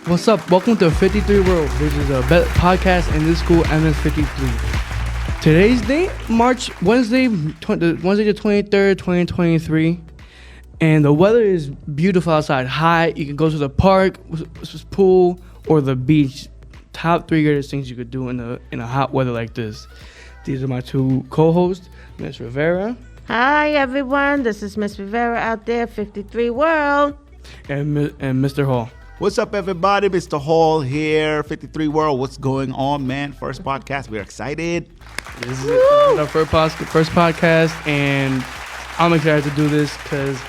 What's up? Welcome to 53 World. This is a podcast in this school, MS53. Today's date, Wednesday the 23rd, 2023. And the weather is beautiful outside. Hot. You can go to the park, pool, or the beach. Top 3 greatest things you could do in a hot weather like this. These are my two co-hosts, Miss Rivera. Hi, everyone. This is Miss Rivera out there, 53 World. And Mr. Hall. What's up, everybody? Mr. Hall here, 53 World. What's going on, man? First podcast. We're excited. This is our first podcast, and I'm excited to do this because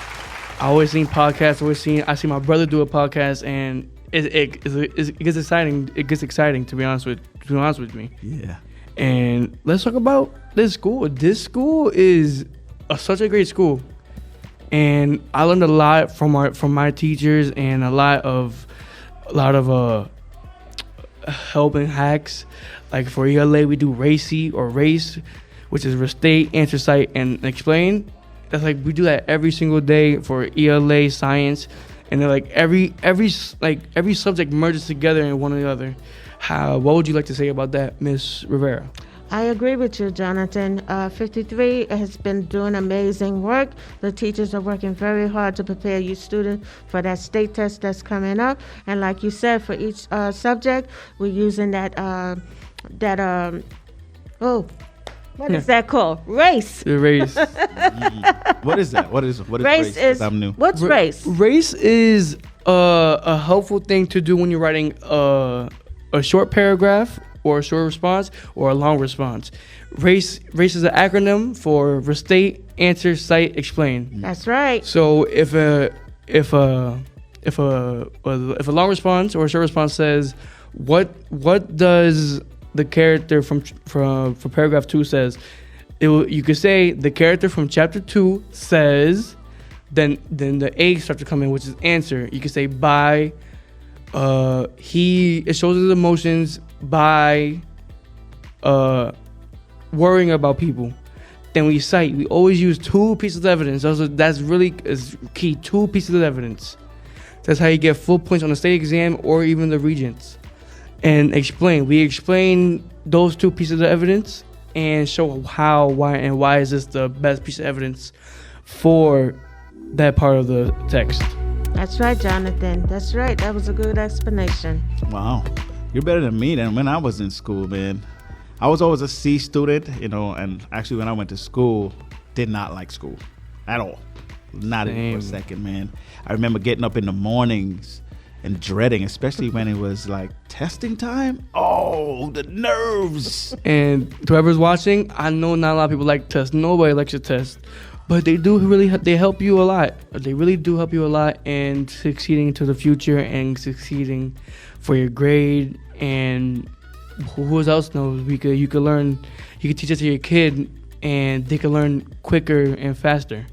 I always seen podcasts. I see my brother do a podcast, and it gets exciting. It gets exciting, to be honest with me. Yeah. And let's talk about this school. This school is such a great school. And I learned a lot from my teachers and a lot of helping hacks. Like for ELA, we do RACE, which is restate, answer, cite, and explain. That's like we do that every single day for ELA science, and they're like every subject merges together in one or the other. What would you like to say about that, Miss Rivera? I agree with you, Jonathan. 53 has been doing amazing work. The teachers are working very hard to prepare you students for that state test that's coming up. And like you said, for each subject, we're using what is that called? RACE. The RACE. What is that? What is RACE? I'm new. What's RACE? RACE is a helpful thing to do when you're writing a short paragraph or a short response or a long response. RACE is an acronym for restate, answer, cite, explain. That's right. So if a long response or a short response says what does the character from paragraph 2 says, you could say the character from chapter 2 says, then the A starts to come in, which is answer. You could say by it shows his emotions by worrying about people. Then we cite. We always use 2 pieces of evidence. That's really is key. 2 pieces of evidence. That's how you get full points on the state exam or even the regents. And explain. We explain those 2 pieces of evidence and show how, why is this the best piece of evidence for that part of the text. That's right, Jonathan. That's right. That was a good explanation. Wow. You're better than me than when I was in school, man. I was always a C student, and actually when I went to school, did not like school at all. Not even for a second, man. I remember getting up in the mornings and dreading, especially when it was like testing time. Oh, the nerves. And to whoever's watching, I know not a lot of people like tests. Nobody likes a test. But they help you a lot. They really do help you a lot in succeeding into the future and succeeding for your grade. And who else knows? You could learn. You could teach it to your kid, and they can learn quicker and faster.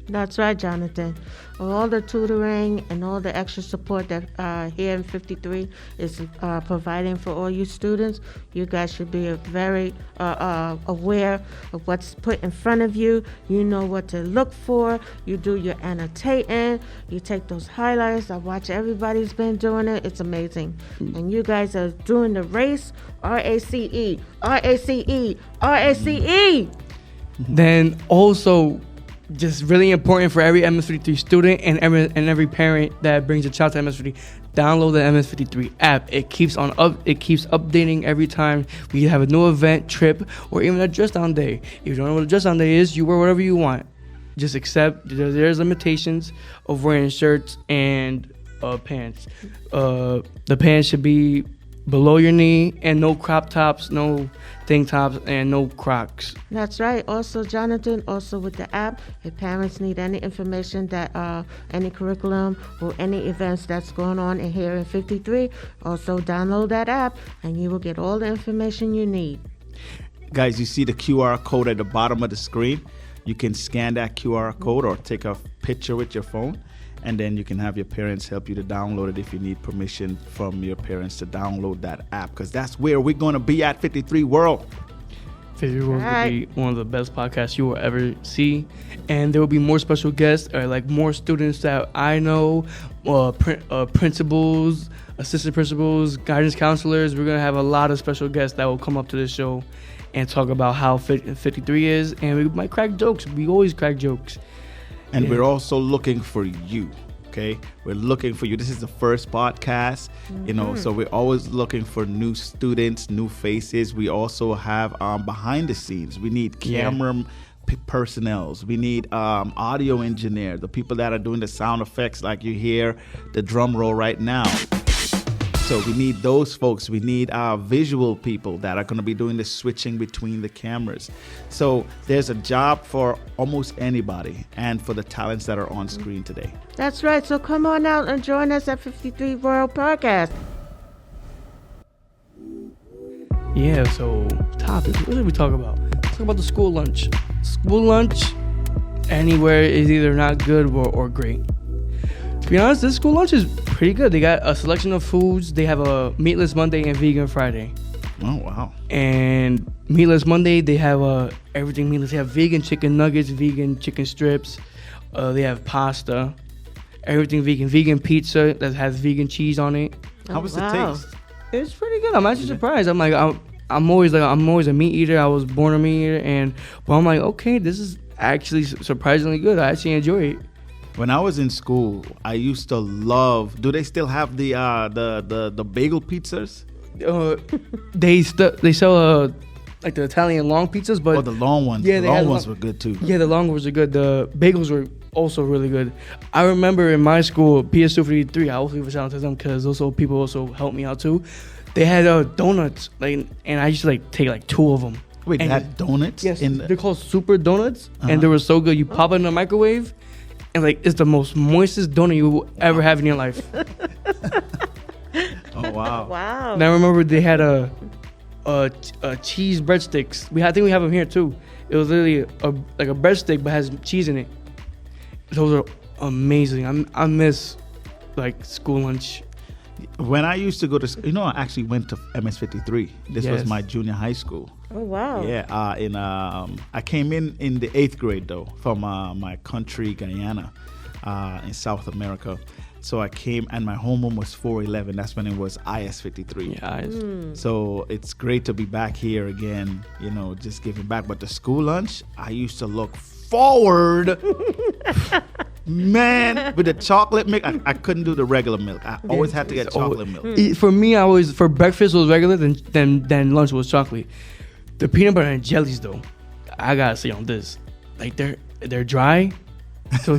That's right, Jonathan. All the tutoring and all the extra support that here in 53 is providing for all you students, you guys should be very aware of what's put in front of you. You know what to look for. You do your annotating. You take those highlights. I watch everybody's been doing it. It's amazing. And you guys are doing the RACE, RACE, RACE, RACE. Then also, just really important for every MS53 student and every parent that brings a child to MS53, download the MS53 app. It keeps updating every time we have a new event, trip, or even a dress down day. If you don't know what a dress down day is, you wear whatever you want. Just accept there's limitations of wearing shirts and pants. The pants should be below your knee, and no crop tops, no tank tops, and no Crocs. That's right. Also, Jonathan, with the app, if parents need any information that any curriculum or any events that's going on in here in 53, also download that app and you will get all the information you need. Guys, you see the QR code at the bottom of the screen. You can scan that QR code or take a picture with your phone, and then you can have your parents help you to download it if you need permission from your parents to download that app, because that's where we're going to be at 53 World. 53 Worlds will Right. be one of the best podcasts you will ever see, and there will be more special guests, or like more students that I know, principals, assistant principals, guidance counselors. We're gonna have a lot of special guests that will come up to this show and talk about how 53 is, and we might crack jokes. We always crack jokes. And Yeah. we're also looking for you. Okay, we're looking for you. This is the first podcast, you know, so we're always looking for new students, new faces. We also have behind the scenes. We need camera personnels. We need audio engineer, the people that are doing the sound effects, like you hear the drum roll right now. So we need those folks. We need visual people that are going to be doing the switching between the cameras. So there's a job for almost anybody, and for the talents that are on screen today. That's right. So come on out and join us at 53 World Podcast. Yeah, so topic. What did we talk about? Talk about the school lunch. School lunch anywhere is either not good or great. To be honest, this school lunch is pretty good. They got a selection of foods. They have a meatless Monday and vegan Friday. Oh, wow. And meatless Monday, they have everything meatless. They have vegan chicken nuggets, vegan chicken strips. They have pasta, everything vegan. Vegan pizza that has vegan cheese on it. How was wow. the taste? It's pretty good. I'm actually surprised. I'm always a meat eater. I was born a meat eater, but I'm like, okay, this is actually surprisingly good. I actually enjoy it. When I was in school, I used to love. Do they still have the bagel pizzas? They sell like the Italian long pizzas, but The long ones. Yeah, the they long had ones were good too. yeah, the long ones are good. The bagels were also really good. I remember in my school, PS253, I also give a shout out to them because also people also helped me out too. They had donuts, and I used to take like 2 of them. Wait, they And- had donuts? Yes, In they're called super donuts, Uh-huh. and they were so good. You pop it in the microwave, and it's the most moistest donut you will ever have in your life. Oh, wow. Wow. And I remember they had a cheese breadsticks. I think we have them here too. It was literally like a breadstick but has cheese in it. Those are amazing. I miss school lunch. When I used to go to, I actually went to MS53. This was Yes. my junior high school. Oh, wow. Yeah, I came in the 8th grade though from my country, Guyana, in South America. So I came, and my homeroom was 411. That's when it was IS53. Yeah, So it's great to be back here again, just giving back. But the school lunch, I used to look forward. Man, with the chocolate milk, I couldn't do the regular milk. I always had to get chocolate milk. For me, for breakfast was regular, then lunch was chocolate. The peanut butter and jellies though, I gotta say on this, they're dry, so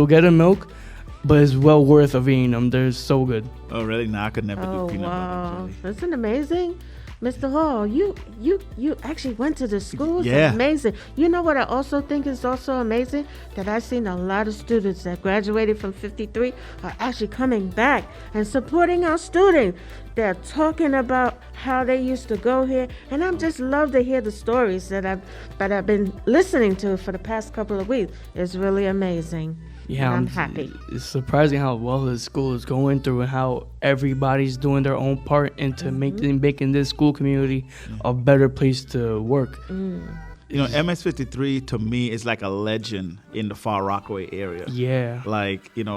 get a milk, but it's well worth of eating them. They're so good. Oh, really? No, I could never Oh, do peanut wow. butter and jelly. Isn't it amazing? Mr. Hall, you actually went to the school. It's Yeah. amazing. You know what I also think is also amazing? That I've seen a lot of students that graduated from 53 are actually coming back and supporting our students. They're talking about how they used to go here, and I'm just love to hear the stories that I've been listening to for the past couple of weeks. It's really amazing. Yeah, And I'm happy. It's surprising how well the school is going through and how everybody's doing their own part into making this school community a better place to work. MS53 to me is like a legend in the Far Rockaway area. Yeah.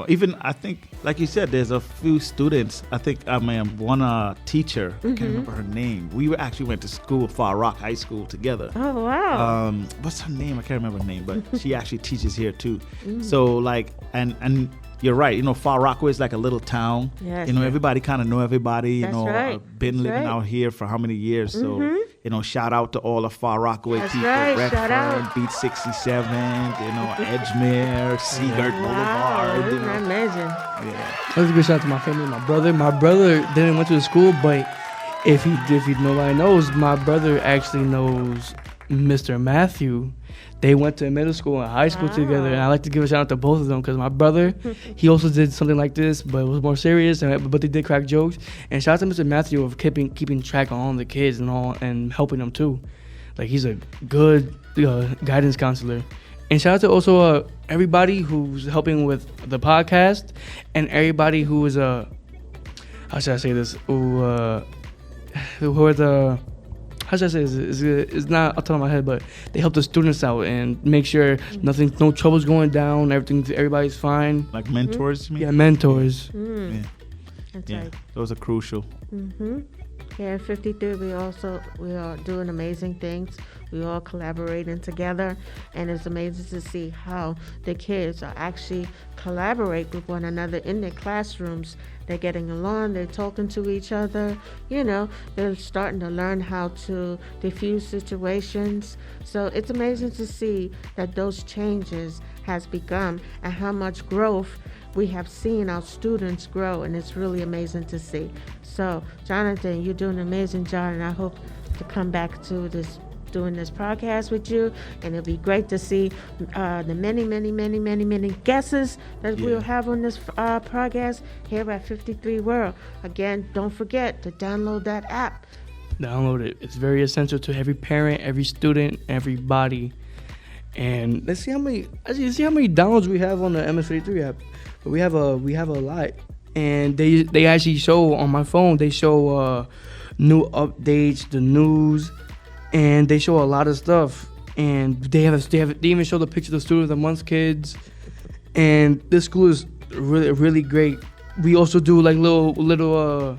Even I think, like you said, there's a few students. I think one teacher, I can't remember her name. We actually went to school, Far Rock High School, together. Oh, wow. What's her name? I can't remember her name, but she actually teaches here too. So and you're right. Far Rockaway is like a little town. Yes. Everybody kind of know everybody. That's right. I've been That's living right. out here for how many years? So shout out to all the Far Rockaway That's people. right. Redfern, Shout out. Beat 67, Edgemere, Seagirt Wow, Boulevard. isn't that amazing? Yeah. That's a good shout out to my family, my brother. My brother didn't went to the school, but if nobody knows, my brother actually knows Mr. Matthew. They went to middle school and high school together, and I like to give a shout out to both of them because my brother, he also did something like this, but it was more serious. But they did crack jokes. And shout out to Mr. Matthew of keeping track on all the kids and helping them too. He's a good guidance counselor. And shout out to also everybody who's helping with the podcast and everybody who is how should I say this? Who are the how should I say this? It's not off the top of my head, but they help the students out and make sure no trouble's going down, everybody's fine. Like mentors, you mean? Yeah, mentors. Yeah. That's Yeah, right. those are crucial. Here at 53, we are doing amazing things. We all collaborating together, and it's amazing to see how the kids are actually collaborate with one another in their classrooms. They're getting along. They're talking to each other. You know, they're starting to learn how to diffuse situations. So it's amazing to see that those changes has begun and how much growth we have seen our students grow, and it's really amazing to see. So, Jonathan, you're doing an amazing job, and I hope to come back to doing this podcast with you, and it'll be great to see the many guests that we'll have on this podcast here at 53 World. Again, don't forget to download that app. Download it. It's very essential to every parent, every student, everybody. And let's see how many downloads we have on the MS53 app. But we have a lot. And they actually show on my phone. They show new updates, the news, and they show a lot of stuff. And they even show the pictures of students amongst kids. And this school is really great. We also do like little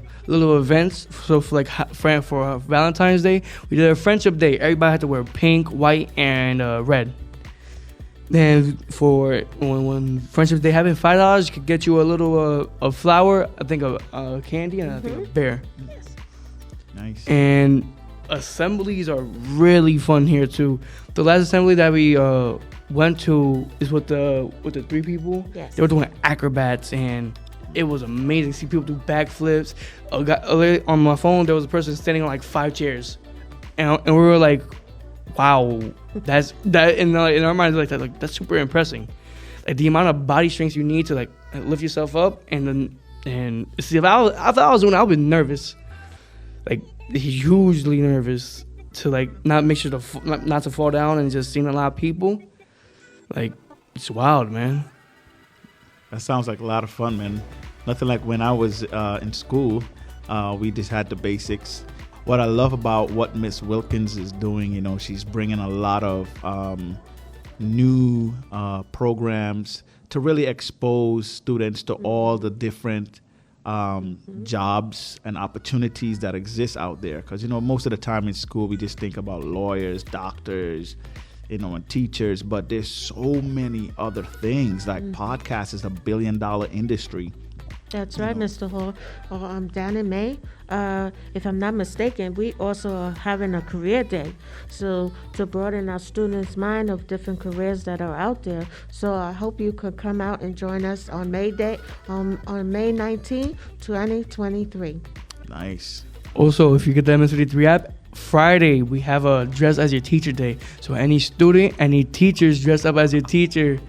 events. So for Valentine's Day, we did a friendship day. Everybody had to wear pink, white, and red. Then for when Friendship Day happen, $5 could get you a little a flower, I think a candy, and I think a bear. Nice. And assemblies are really fun here too. The last assembly that we went to is with the 3 people. Yes. They were doing acrobats, and it was amazing. See people do backflips. On my phone, there was a person standing on like 5 chairs, and we were like, wow, that's in our minds like that's super impressive. Like the amount of body strength you need to like lift yourself up, and see if I thought I was doing it, I would be nervous, like hugely nervous to like not make sure not to fall down, and just seeing a lot of people. Like it's wild, man. That sounds like a lot of fun, man. Nothing like when I was in school, we just had the basics. What I love about what Miss Wilkins is doing, you know, she's bringing a lot of new programs to really expose students to all the different jobs and opportunities that exist out there. Because, you know, most of the time in school, we just think about lawyers, doctors, you know, and teachers, but there's so many other things. Like podcasts is $1 billion industry. That's right, Mr. Hall. Down in May, if I'm not mistaken, we also are having a career day. So to broaden our students' mind of different careers that are out there. So I hope you could come out and join us on May Day, on May 19, 2023. Nice. Also, if you get the MS53 app, Friday we have a Dress as Your Teacher Day. So any student, any teachers dress up as your teacher.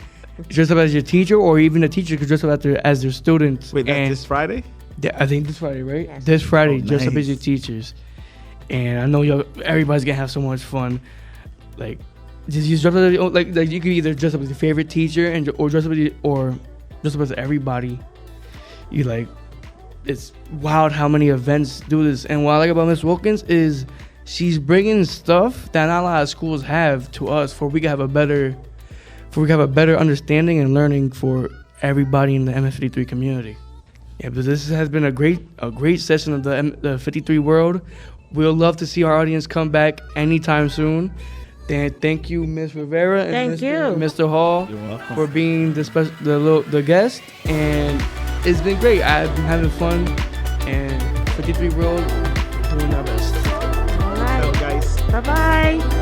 Or even the teacher could dress up as their students. Wait, that's this Friday? I think this Friday, right? Yes. This Friday, dress up nice. as your teachers. And I know everybody's gonna have so much fun. Like, just use dress up like you could either dress up as your favorite teacher or dress up as everybody. You like, it's wild how many events do this. And what I like about Miss Wilkins is she's bringing stuff that not a lot of schools have to us, for we can have a better understanding and learning for everybody in the MS53 community. Yeah, but this has been a great session of the 53 World. We'll love to see our audience come back anytime soon. Then thank you, Ms. Rivera and Mr. Hall, You're welcome. for being the guest. And it's been great. I've been having fun, and 53 World doing our best. All right. Hello, guys. Bye-bye.